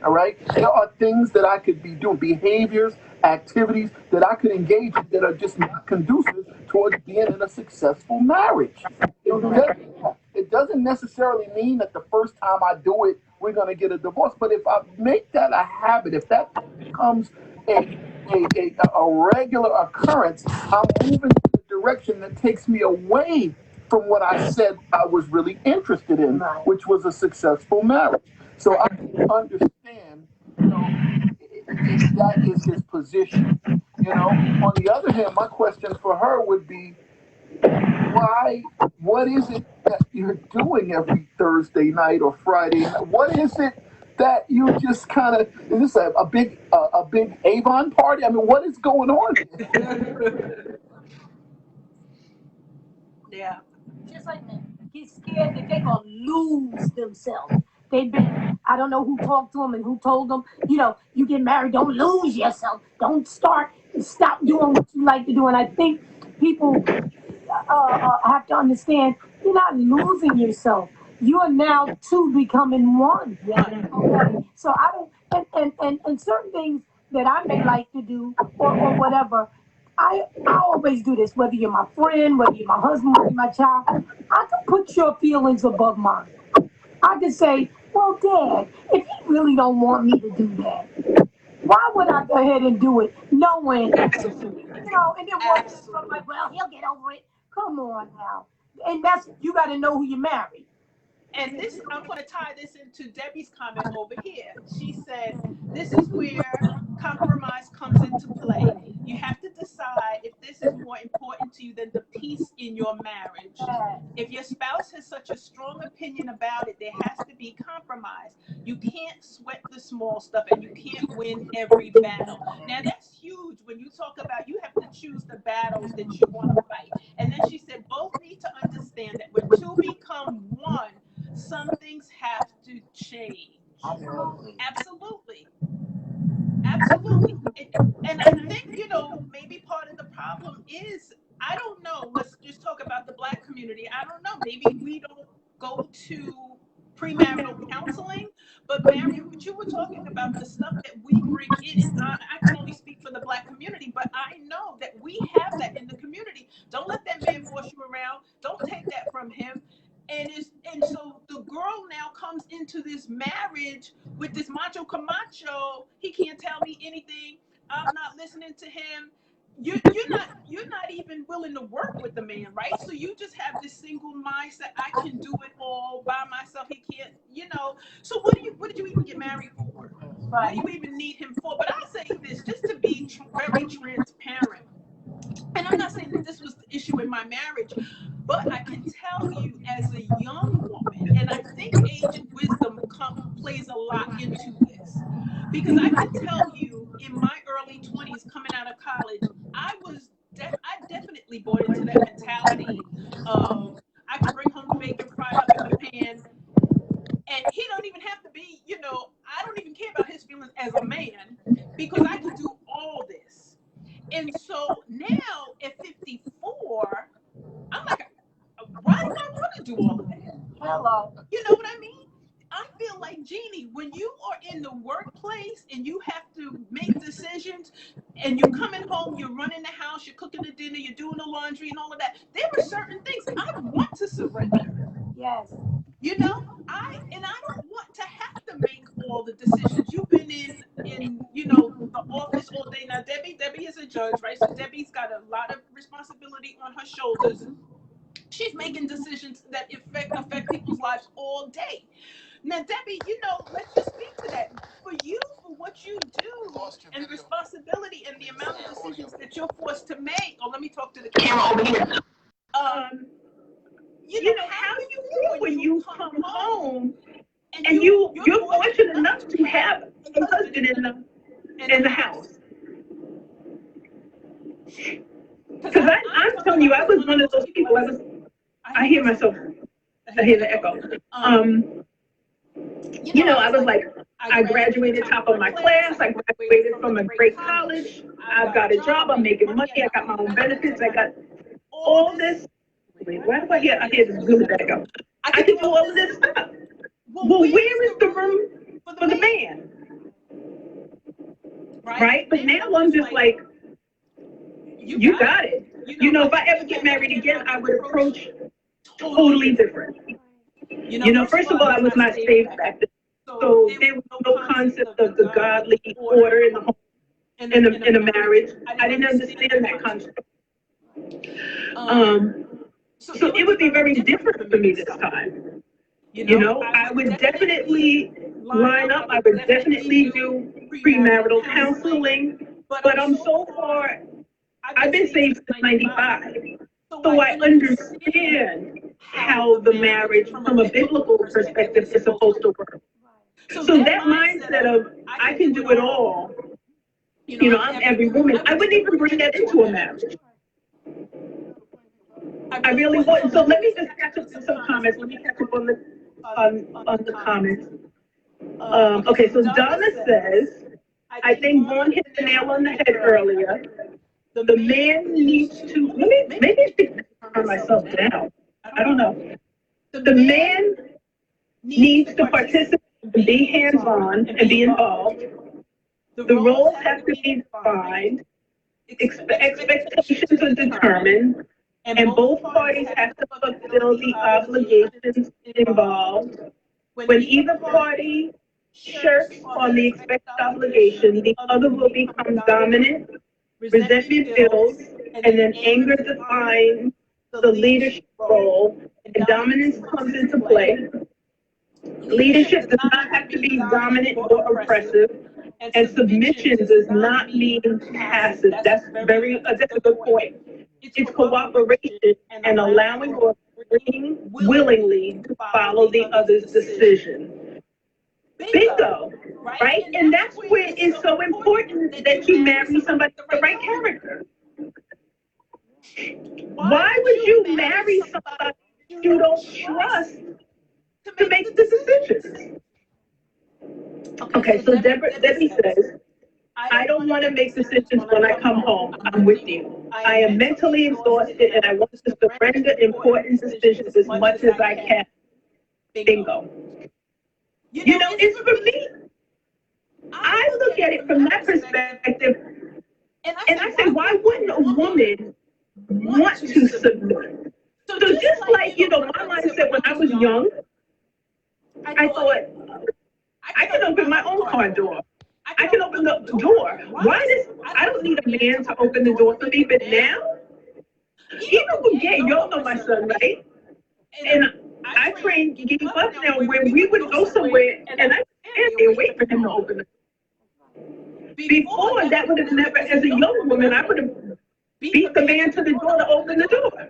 All right? There are things that I could be doing, behaviors, activities that I could engage in that are just not conducive towards being in a successful marriage. It doesn't necessarily mean that the first time I do it, we're going to get a divorce. But if I make that a habit, if that becomes a regular occurrence, I'm moving in a direction that takes me away from what I said I was really interested in, which was a successful marriage. So I can understand, if that is his position. On the other hand, my question for her would be, what is it that you're doing every Thursday night or Friday night? What is it that you just kind of, is this a big Avon party? I mean, what is going on here? Yeah. Just like men get scared that they're gonna lose themselves. I don't know who talked to them and who told them, you get married, don't lose yourself. Don't stop doing what you like to do. And I think people have to understand you're not losing yourself. You are now two becoming one. One. Okay. So I don't, and certain things that I may like to do or whatever, I always do this, whether you're my friend, whether you're my husband, whether you're my child. I can put your feelings above mine. I can say, well, Dad, if you really don't want me to do that, why would I go ahead and do it knowing, Absolutely. and then one day I'm Absolutely. like, well, he'll get over it. Come on now. And you got to know who you marry. And this, I'm going to tie this into Debbie's comment over here. She said, this is where compromise comes into play. You have to decide if this is more important to you than the peace in your marriage. If your spouse has such a strong opinion about it, there has to be compromise. You can't sweat the small stuff and you can't win every battle. Now, that's huge when you talk about you have to choose the battles that you want to fight. And then she said, both need to understand that when two become one, some things have to change. Absolutely. Absolutely. Absolutely. And I think, maybe part of the problem is, I don't know, let's just talk about the Black community. I don't know, maybe we don't go to premarital counseling, but Mary, what you were talking about, the stuff that we bring in, and I can only speak for the Black community, but I know that we have that in the community. Don't let that man boss you around. Don't take that from him. And so the girl now comes into this marriage with this macho camacho. He can't tell me anything. I'm not listening to him. You're not even willing to work with the man, right? So you just have this single mindset. I can do it all by myself. He can't. So what did you even get married for? What do you even need him for? But I'll say this, just to be very transparent. And I'm not saying that this was the issue in my marriage, but I can tell you as a young woman, and I think age and wisdom plays a lot into this, because I can tell you in my early 20s coming out of college, I definitely bought into that mentality of I can bring home the bacon fried up in the pan, and he don't even have to be, I don't even care about his feelings as a man because I can do all this. And so now at 54, I'm like, why do I want to do all of that? Hello. You know what I mean? I feel like, Jeannie, when you are in the workplace and you have to make decisions and you're coming home, you're running the house, you're cooking the dinner, you're doing the laundry and all of that, there are certain things I want to surrender. Yes. You know, I don't want to have to make all the decisions. You've been in the office all day. Now Debbie is a judge, right? So Debbie's got a lot of responsibility on her shoulders. She's making decisions that affect people's lives all day. Now, Debbie, let's just speak to that. For you, for what you do, and responsibility, and the amount of decisions that you're forced to make. Oh, let me talk to the camera over here. How do you feel when you come home and you're fortunate enough to have a husband in the house? Because I'm telling you, I was one of those people. I hear myself. I hear the echo. I was like, I graduated top of my class. I graduated from a great college. I've got a job. I'm making money. I got my own benefits. I got all this. Wait, why do I hear this really bad echo? I can do all of this stuff. Well, where is the room for the man? Right? But now I'm just like, you got it. If I ever get married again, I would approach totally different. First of all, I was not saved back then. So there was no concept of the godly order in the home, in a marriage. I didn't understand that concept. So it would be very different for me this time. I would definitely line up. I would definitely do premarital counseling. But I'm so far, I've been saved since '95. So I understand how the marriage, from a biblical perspective, is supposed to work. So that mindset of, I can do it all, I'm every woman, I wouldn't even bring that into a marriage. I really wouldn't. So let me just catch up to some comments. Let me catch up on the comments. Okay, so Donna says, I think Vaughn hit the nail on the head earlier. The man needs to, maybe I should turn myself down. I don't know. The man needs to participate and be hands-on and be involved. The roles have to be defined. Expectations are determined. And both parties have to fulfill the obligations involved. When either party shirks on the expected obligation, the other will become dominant, resentment builds, and then anger defines the leadership role, and dominance comes into play. Leadership does not have to be dominant or oppressive, and submission does not mean passive. That's a good point. It's cooperation and allowing or agreeing willingly to follow the other's decision. Bingo, right? And that's where it's so important that you marry somebody with the right character. Why would you marry somebody you don't trust to make the decisions? Okay, so Debbie says, I don't want to make decisions when I come home. I'm with you. I am mentally exhausted and I want to surrender important decisions as much as I can. Bingo. It's for me. I look at it from that perspective and I say, why wouldn't a woman want to submit? So just like, my mindset when I was young, I thought, I can open my own car door. I can open the door. I don't need a man to open the door for me, but now, even with gay, y'all know my son, right? And I trained gay us now when we would go somewhere and I can't wait for him to open the door. Before, that would have never, as a young woman, I would have beat the man to the door to open the door.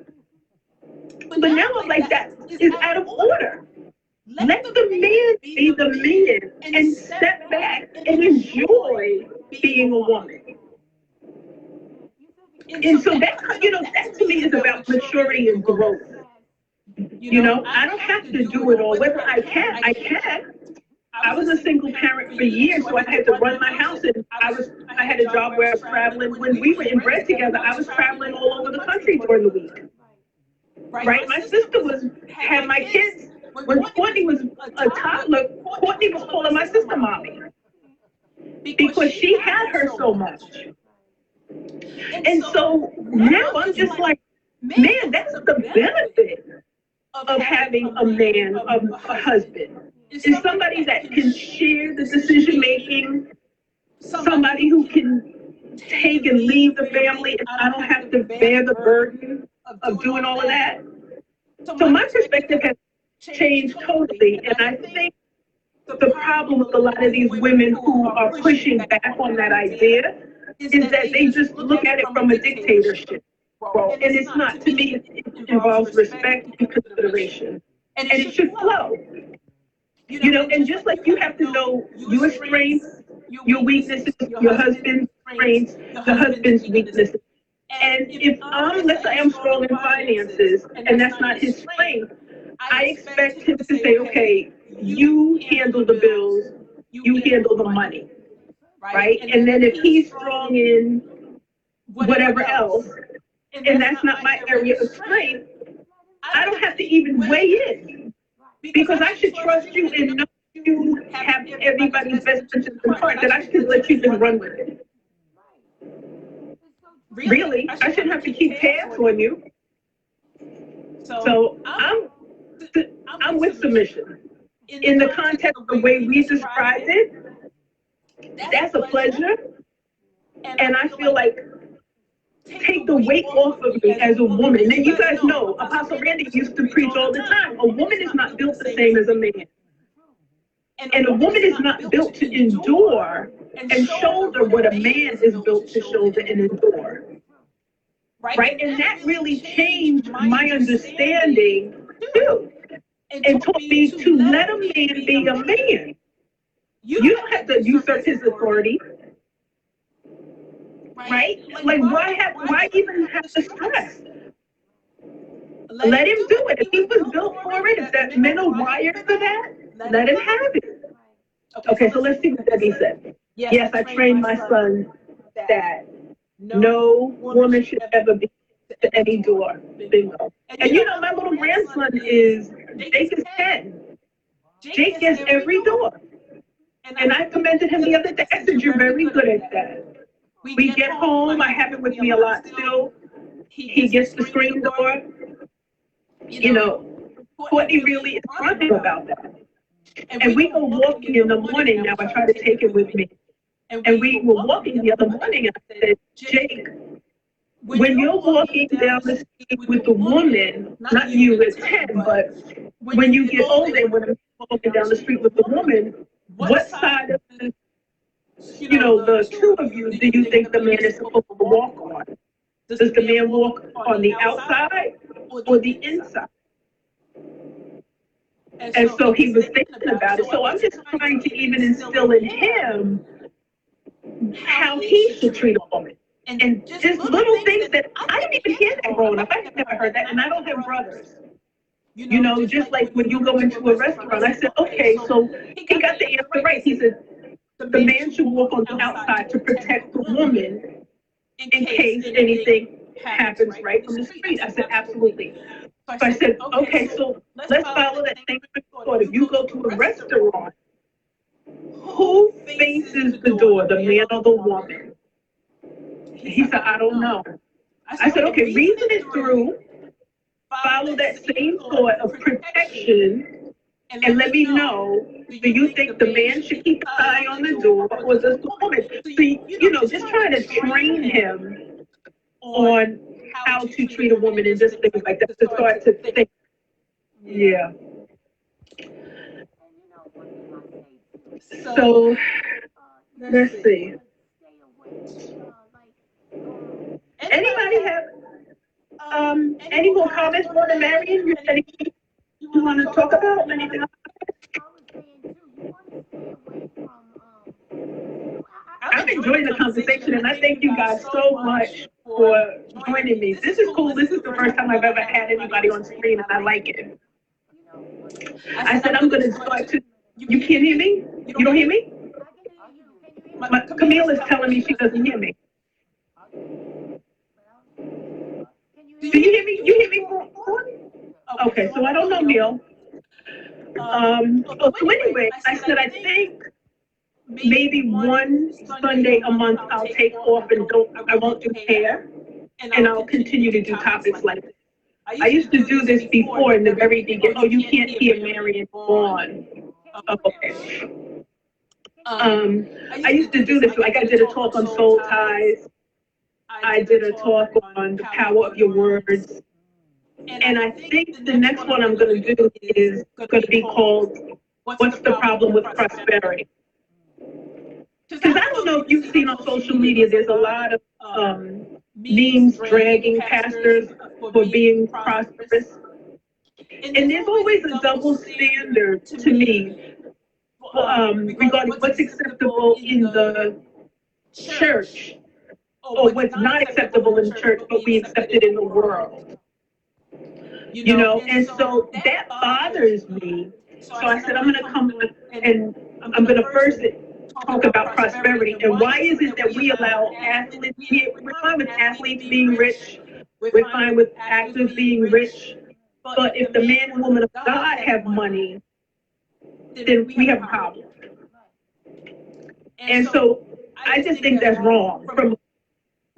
But now I'm like, that is out of order. Let the man be the man and step back and enjoy being a woman. And so that to me is about maturity and growth. I don't have to do it all. Whether I can, I can. I was a single parent for years, so I had to run my house, and I had a job where I was traveling. When we were inbred together, I was traveling all over the country during the week. Right? My sister had my kids when Courtney was a toddler, Courtney was calling my sister mommy because she had her so much. And so now I'm just like, man, that's the benefit of having a man, a husband, is somebody that can share the decision making, somebody who can take and leave the family, and I don't have to bear the burden of doing all of that. So my perspective has changed totally, and I think the problem with a lot of these women who are pushing back on that idea is that they just look at it from a dictatorship. Well, and it's not. To me, it involves respect and consideration, and it should flow. You know, and just like you have to know your strengths, your weaknesses, your husband's strengths, the husband's weaknesses. And if let's say I'm strong in finances and that's not his strength, I expect him to say, okay, you handle the bills, you handle the money, right? And then if he's strong in whatever else, and that's not my area of strength, I don't have to even weigh in, because I should trust you and know you have everybody's best interest in heart, that I should let you just run with it. Really, I shouldn't have to keep tabs on you. So I'm with submission. In the context of the way we described it, that's a pleasure. And I feel like, take the weight off of me as a woman. And you guys know, Apostle Randy used to preach all the time, a woman is not built the same as a man. And a woman is not built to endure and shoulder what a man is built to shoulder and endure. Right? And that really changed my understanding too, and taught me to let a man be a man. You don't have to usurp his authority. Right? Like, why even have to stress? Let him do it. If he was built for it, if that men are wired for that, let him have it. Okay, so let's see what Debbie said. Yes, I trained my son that no woman should ever be to any door. Bingo. And you know, my little grandson Jake is 10. Jake gets every door. And I commended him the other day. I said, you're very good at that. We get home, I have it with me a lot still. He gets the screen door. You know, Courtney really is fronting about that. And we go walking in the morning. Now I try to take it with me. And we were walking the other morning, and I said, Jake, when you're walking down the street with a woman, not you at 10, but when you get older, when I'm walking down the street with a woman, what side of the two of you do you think the man is supposed to walk on? Does the man walk on the outside or the inside? And so he was thinking about it. So I'm just trying to even instill in him how he should treat a woman. And just little things that I didn't even hear that growing up. I had never heard that, and I don't have brothers. You know, just like when you go into a restaurant, I said, okay, so he got the answer right. He said, the man should walk on the outside to protect the woman in case anything happens right from the street. I said, absolutely. So I said, okay, so let's follow that same thought. If you go to a restaurant, who faces the door, the man or the woman? He said, I don't know. I said, okay, reason it through, follow that same thought of protection, and let me know, do you think the man should keep an eye on the door, or does the woman? So, you know, just trying to train him on how to treat a woman and just things like that, to start to think. Yeah. So, let's see. Anybody have any more comments for the Marion? You want to talk about anything else? I'm enjoying the conversation, and I thank you guys so much for joining me. This is cool. This is the first time I've ever had anybody on screen, and I like it. I said I'm going to start to. You can't hear me? You don't hear me? Camille is telling me she doesn't hear me. Do you hear me? You hear me? Okay, so I don't know, Neil. So anyway, I said, I think maybe one Sunday a month I'll take off and I won't do hair, and I'll continue to do topics like this. I used to do this before in the very beginning. Oh, you can't hear Marion on. Oh, okay. I used to do this, like I did a talk on soul ties. I did a talk on the power of your words. And I think the next one I'm going to do is going to be called, What's the Problem with Prosperity? Because I don't know if you've seen on social media, there's a lot of memes dragging pastors for being prosperous. And there's always a double standard to me regarding what's acceptable in the church or what's not acceptable in the church, but we accept it in the world. You know, and so that bothers me. So I said, I'm going to come and I'm going to first talk about prosperity and why is it that we allow athletes, we're fine with athletes being rich, we're fine with actors being rich, but if the man and woman of God have money, then we have a problem. And so I just think that's wrong.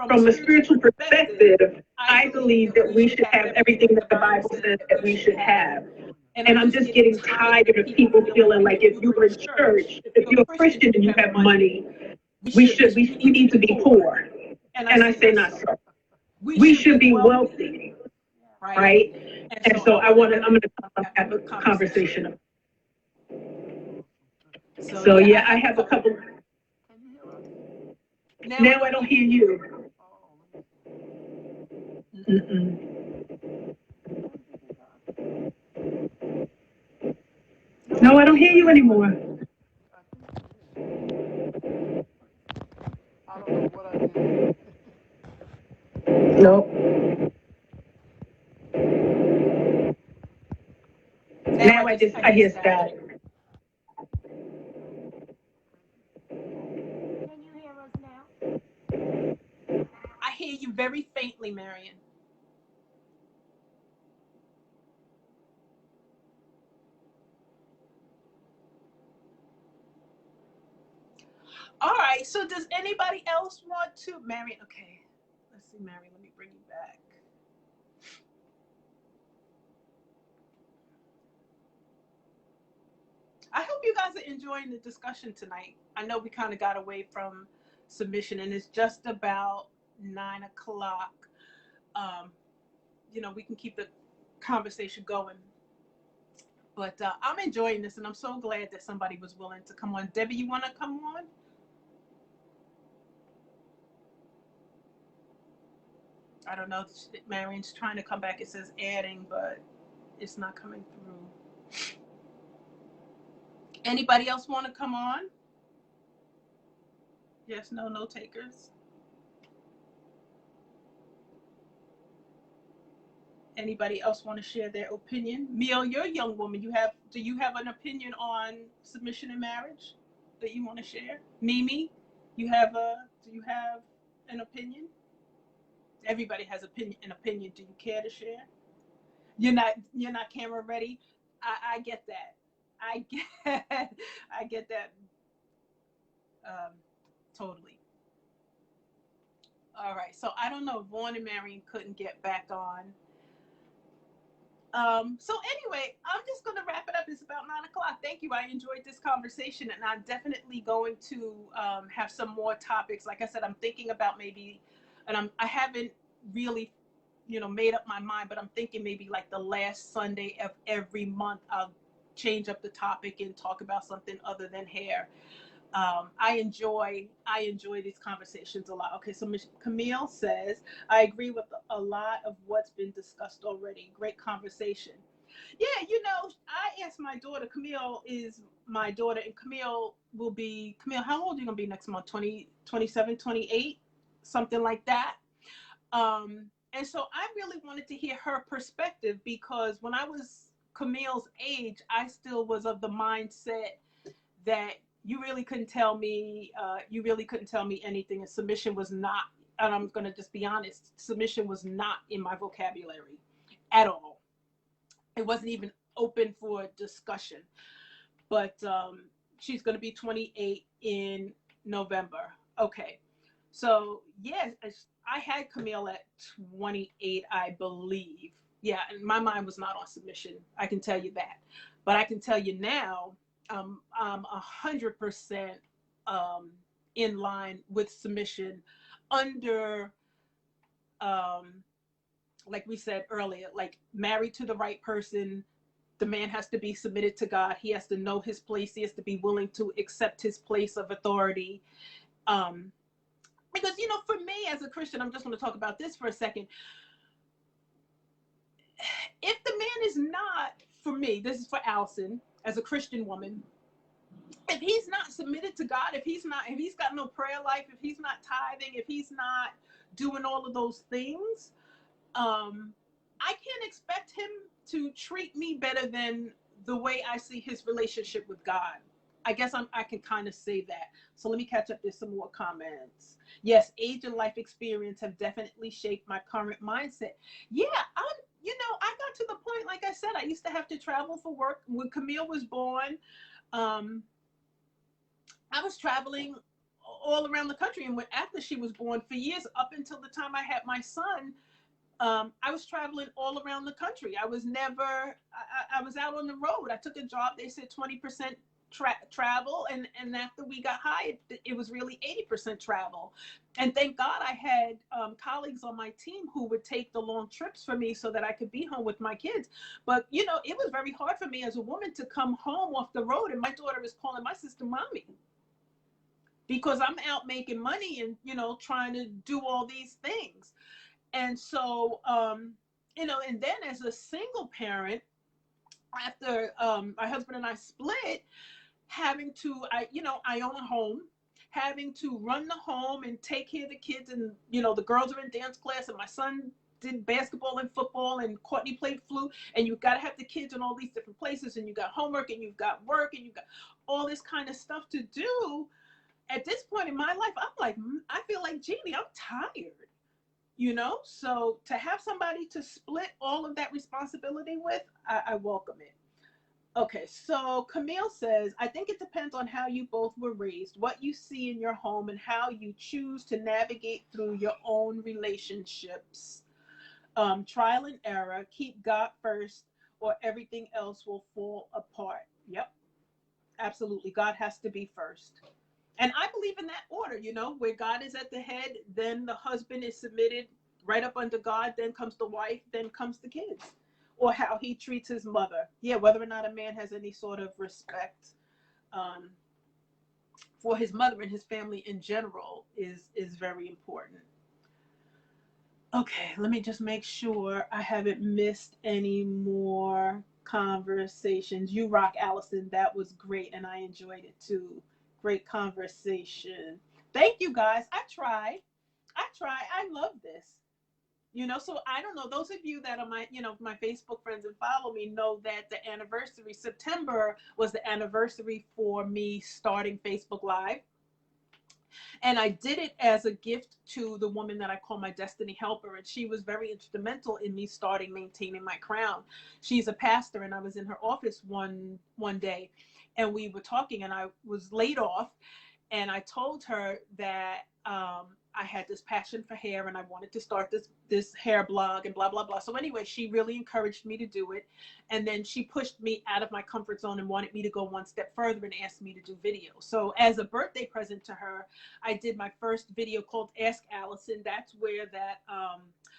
From a spiritual perspective, I believe that we should have everything that the Bible says that we should have. And I'm just getting tired of people feeling like if you're in church, if you're a Christian and you have money, we need to be poor. And I say not so. We should be wealthy, right? And so I'm going to have a conversation. So yeah, I have a couple. Now I don't hear you. No, I don't hear you anymore. I don't know what I did. Nope. Now I hear static. Can you hear us now? I hear you very faintly, Marion. All right, so does anybody else want to, Marion? Okay, let's see, Marion, let me bring you back. I hope you guys are enjoying the discussion tonight. I know we kind of got away from submission and it's just about 9 o'clock. You know, we can keep the conversation going. But I'm enjoying this and I'm so glad that somebody was willing to come on. Debbie, you want to come on? I don't know. Marion's trying to come back. It says adding, but it's not coming through. Anybody else want to come on? Yes, no, no takers. Anybody else want to share their opinion? Mia, you're a young woman. Do you have an opinion on submission in marriage that you want to share? Mimi, do you have an opinion? Everybody has an opinion. Do you care to share? You're not camera ready. I get that. I get that. Totally. All right. So I don't know. Vaughn and Marion couldn't get back on. So anyway, I'm just going to wrap it up. It's about 9 o'clock. Thank you. I enjoyed this conversation, and I'm definitely going to have some more topics. Like I said, I'm thinking about maybe, and I haven't really, made up my mind, but I'm thinking maybe like the last Sunday of every month, I'll change up the topic and talk about something other than hair. I enjoy these conversations a lot. Okay, so Camille says, I agree with a lot of what's been discussed already. Great conversation. Yeah, I asked my daughter, Camille is my daughter, and Camille, how old are you going to be next month? 20, 27, 28, something like that. And so I really wanted to hear her perspective because when I was Camille's age, I still was of the mindset that you really couldn't tell me anything, and submission was not, and I'm going to just be honest, submission was not in my vocabulary at all. It wasn't even open for discussion. But she's going to be 28 in November. Okay. So, yes, I had Camille at 28, I believe. Yeah, and my mind was not on submission. I can tell you that. But I can tell you now, I'm 100% in line with submission under, like we said earlier, like married to the right person. The man has to be submitted to God. He has to know his place. He has to be willing to accept his place of authority. Because, you know, for me as a Christian, I'm just going to talk about this for a second. If the man is not, for me, this is for Allison, as a Christian woman, if he's not submitted to God, if he's got no prayer life, if he's not tithing, if he's not doing all of those things, I can't expect him to treat me better than the way I see his relationship with God. I guess I can kind of say that. So let me catch up. There's some more comments. Yes, age and life experience have definitely shaped my current mindset. Yeah, I got to the point, like I said, I used to have to travel for work. When Camille was born, I was traveling all around the country. And after she was born, for years, up until the time I had my son, I was traveling all around the country. I was out on the road. I took a job. They said 20% travel. And after we got hired, it was really 80% travel. And thank God I had colleagues on my team who would take the long trips for me so that I could be home with my kids. But, you know, it was very hard for me as a woman to come home off the road. And my daughter is calling my sister mommy, because I'm out making money and, you know, trying to do all these things. And so, you know, and then as a single parent, after my husband and I split, I own a home, having to run the home and take care of the kids. And, you know, the girls are in dance class and my son did basketball and football and Courtney played flute. And you've got to have the kids in all these different places, and you've got homework and you've got work and you've got all this kind of stuff to do. At this point in my life, I'm like, I feel like, Jeannie, I'm tired. You know, so to have somebody to split all of that responsibility with, I welcome it. Okay, so Camille says, I think it depends on how you both were raised, what you see in your home, and how you choose to navigate through your own relationships. Trial and error, keep God first, or everything else will fall apart. Yep, absolutely. God has to be first. And I believe in that order, you know, where God is at the head, then the husband is submitted right up under God, then comes the wife, then comes the kids, or how he treats his mother. Yeah, whether or not a man has any sort of respect for his mother and his family in general is very important. Okay, let me just make sure I haven't missed any more conversations. You rock, Allison. That was great, and I enjoyed it too. Great conversation. Thank you, guys. I try. I love this. You know, so I don't know. Those of you that are my Facebook friends and follow me know that the anniversary, September, was the anniversary for me starting Facebook Live. And I did it as a gift to the woman that I call my destiny helper. And she was very instrumental in me starting Maintaining My Crown. She's a pastor, and I was in her office one day, and we were talking, and I was laid off. And I told her that I had this passion for hair and I wanted to start this hair blog and blah, blah, blah. So anyway, she really encouraged me to do it. And then she pushed me out of my comfort zone and wanted me to go one step further and asked me to do video. So as a birthday present to her, I did my first video called Ask Allison. That's where that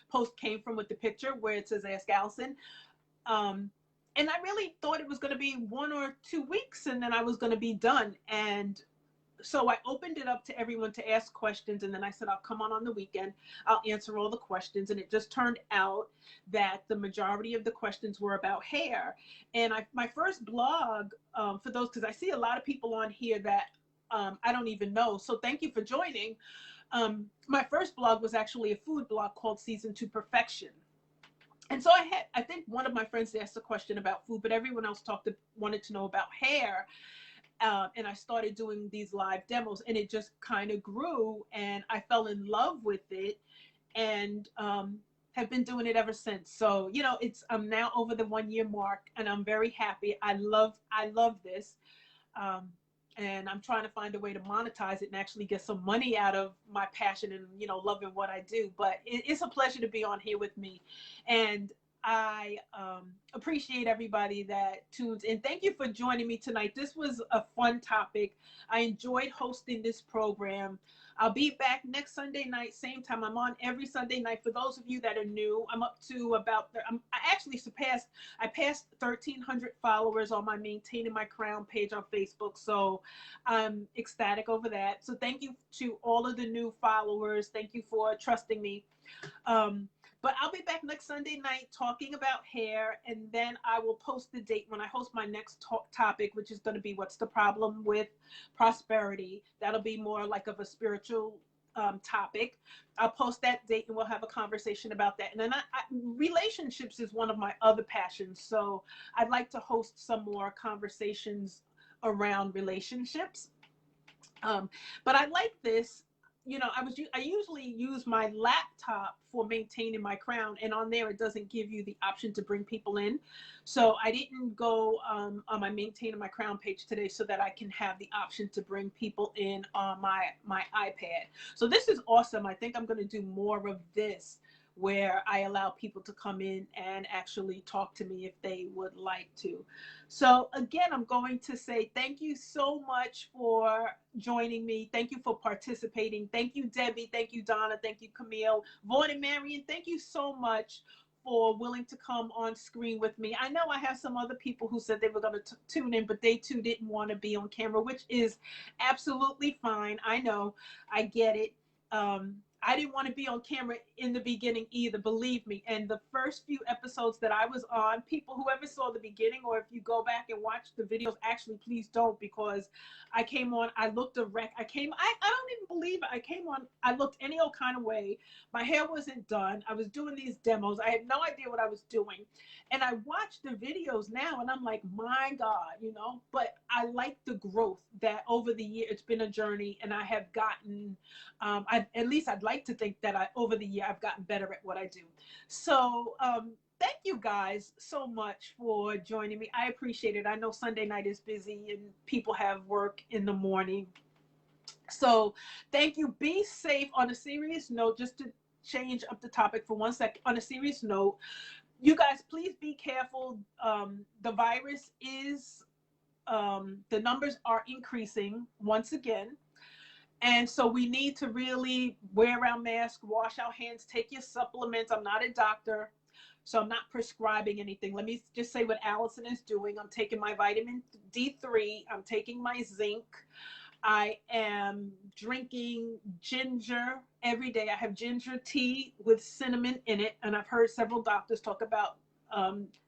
post came from, with the picture where it says Ask Allison. And I really thought it was going to be 1 or 2 weeks and then I was going to be done. And so I opened it up to everyone to ask questions. And then I said, I'll come on the weekend. I'll answer all the questions. And it just turned out that the majority of the questions were about hair. And my first blog, for those, because I see a lot of people on here that I don't even know. So thank you for joining. My first blog was actually a food blog called Season to Perfection. And so I think one of my friends asked a question about food, but everyone else wanted to know about hair. And I started doing these live demos, and it just kind of grew, and I fell in love with it, and have been doing it ever since. So, you know, I'm now over the 1 year mark, and I'm very happy. I love this. Um, and I'm trying to find a way to monetize it and actually get some money out of my passion and, you know, loving what I do. But it's a pleasure to be on here with me. And I appreciate everybody that tunes in. Thank you for joining me tonight. This was a fun topic. I enjoyed hosting this program. I'll be back next Sunday night, same time. I'm on every Sunday night. For those of you that are new, I'm up to about, I passed 1,300 followers on my Maintaining My Crown page on Facebook. So I'm ecstatic over that. So thank you to all of the new followers. Thank you for trusting me. But I'll be back next Sunday night talking about hair, and then I will post the date when I host my next topic, which is going to be what's the problem with prosperity. That'll be more like of a spiritual topic. I'll post that date and we'll have a conversation about that. And then relationships is one of my other passions. So I'd like to host some more conversations around relationships. But I like this. You know, I usually use my laptop for Maintaining My Crown, and on there it doesn't give you the option to bring people in. So I didn't go on my Maintaining My Crown page today so that I can have the option to bring people in on my iPad. So this is awesome. I think I'm going to do more of this, where I allow people to come in and actually talk to me if they would like to. So again, I'm going to say thank you so much for joining me. Thank you for participating. Thank you, Debbie. Thank you, Donna. Thank you, Camille. Vaughn and Marion, thank you so much for willing to come on screen with me. I know I have some other people who said they were going to tune in, but they too didn't want to be on camera, which is absolutely fine. I know, I get it. I didn't want to be on camera in the beginning either, believe me. And the first few episodes that I was on, whoever saw the beginning, or if you go back and watch the videos, actually, please don't, because I came on, I looked a wreck. I don't even believe it. I came on, I looked any old kind of way. My hair wasn't done. I was doing these demos. I had no idea what I was doing. And I watched the videos now and I'm like, my God, you know, but I like the growth that over the year, it's been a journey, and I have gotten, at least I'd like to think that over the year, I've gotten better at what I do. So thank you guys so much for joining me. I appreciate it. I know Sunday night is busy and people have work in the morning. So thank you. Be safe. On a serious note, just to change up the topic for 1 second, on a serious note, you guys, please be careful. The virus is, the numbers are increasing once again. And so we need to really wear our masks, wash our hands, take your supplements. I'm not a doctor, so I'm not prescribing anything. Let me just say what Allison is doing. I'm taking my vitamin D3. I'm taking my zinc. I am drinking ginger every day. I have ginger tea with cinnamon in it. And I've heard several doctors talk about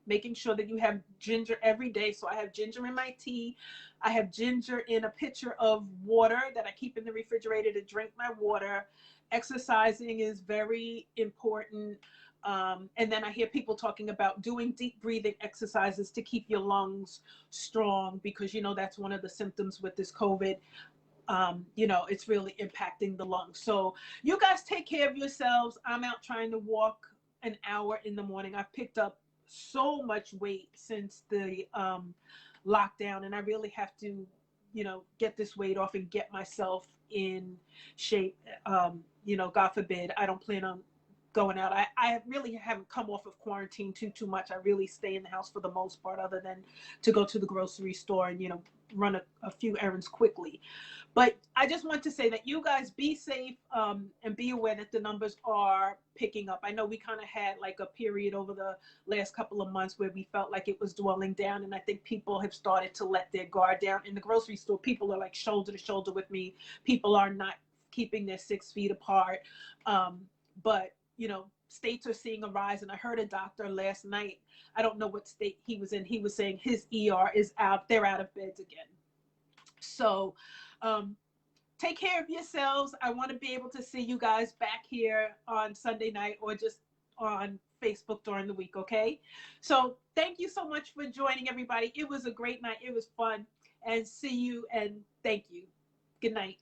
making sure that you have ginger every day. So I have ginger in my tea. I have ginger in a pitcher of water that I keep in the refrigerator to drink my water. Exercising is very important. And then I hear people talking about doing deep breathing exercises to keep your lungs strong, because, you know, that's one of the symptoms with this COVID. You know, it's really impacting the lungs. So you guys take care of yourselves. I'm out trying to walk an hour in the morning. I've picked up so much weight since the lockdown, and I really have to, you know, get this weight off and get myself in shape. You know, God forbid, I don't plan on going out. I really haven't come off of quarantine too much. I really stay in the house for the most part, other than to go to the grocery store and, you know, run a few errands quickly. But I just want to say that you guys be safe, and be aware that the numbers are picking up. I know we kind of had like a period over the last couple of months where we felt like it was dwelling down, and I think people have started to let their guard down. In the grocery store, people are like shoulder to shoulder with me. People are not keeping their 6 feet apart. But, you know, states are seeing a rise. And I heard a doctor last night, I don't know what state he was in, he was saying his ER is out, they're out of beds again. So take care of yourselves. I want to be able to see you guys back here on Sunday night, or just on Facebook during the week, okay? So thank you so much for joining, everybody. It was a great night. It was fun. And see you, and thank you. Good night.